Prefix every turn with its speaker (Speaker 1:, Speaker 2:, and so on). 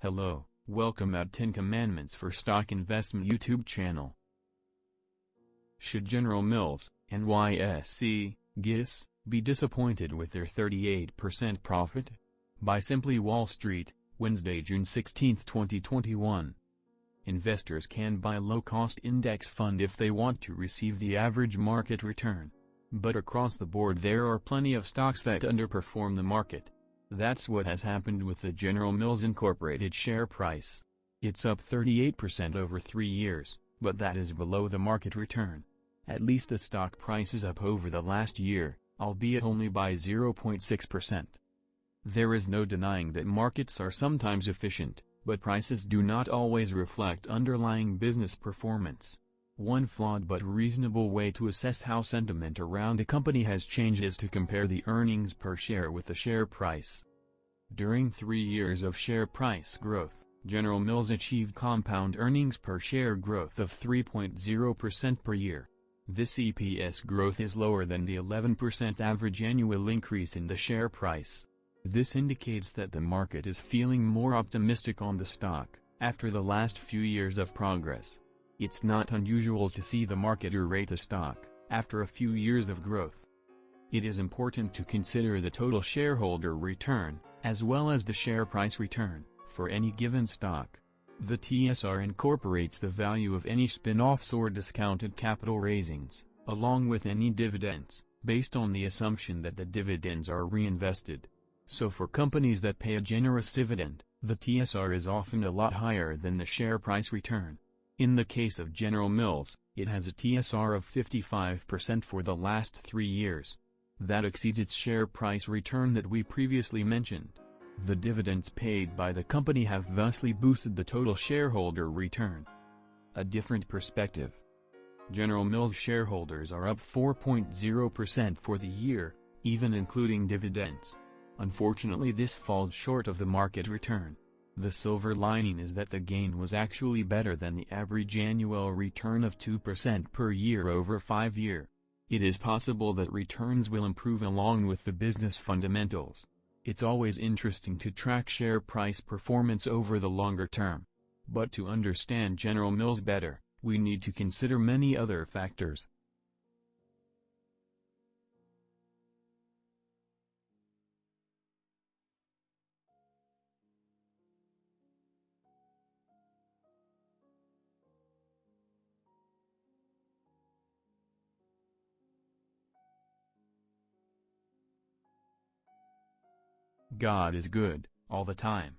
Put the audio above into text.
Speaker 1: Hello, welcome at 10 Commandments for Stock Investment YouTube channel. Should General Mills, NYSE, GIS, be disappointed with their 38% profit? By Simply Wall Street, Wednesday, June 16, 2021. Investors can buy low-cost index fund if they want to receive the average market return. But across the board there are plenty of stocks that underperform the market. That's what has happened with the General Mills Incorporated share price. It's up 38% over 3 years, but that is below the market return. At least the stock price is up over the last year, albeit only by 0.6%. There is no denying that markets are sometimes efficient, but prices do not always reflect underlying business performance. One flawed but reasonable way to assess how sentiment around a company has changed is to compare the earnings per share with the share price. During 3 years of share price growth, General Mills achieved compound earnings per share growth of 3.0% per year. This EPS growth is lower than the 11% average annual increase in the share price. This indicates that the market is feeling more optimistic on the stock, after the last few years of progress. It's not unusual to see the market rate a stock, after a few years of growth. It is important to consider the total shareholder return, as well as the share price return, for any given stock. The TSR incorporates the value of any spin-offs or discounted capital raisings, along with any dividends, based on the assumption that the dividends are reinvested. So for companies that pay a generous dividend, the TSR is often a lot higher than the share price return. In the case of General Mills, it has a TSR of 55% for the last 3 years. That exceeds its share price return that we previously mentioned. The dividends paid by the company have thusly boosted the total shareholder return. A different perspective. General Mills shareholders are up 4.0% for the year, even including dividends. Unfortunately, this falls short of the market return. The silver lining is that the gain was actually better than the average annual return of 2% per year over 5 years. It is possible that returns will improve along with the business fundamentals. It's always interesting to track share price performance over the longer term. But to understand General Mills better, we need to consider many other factors. God is good, all the time.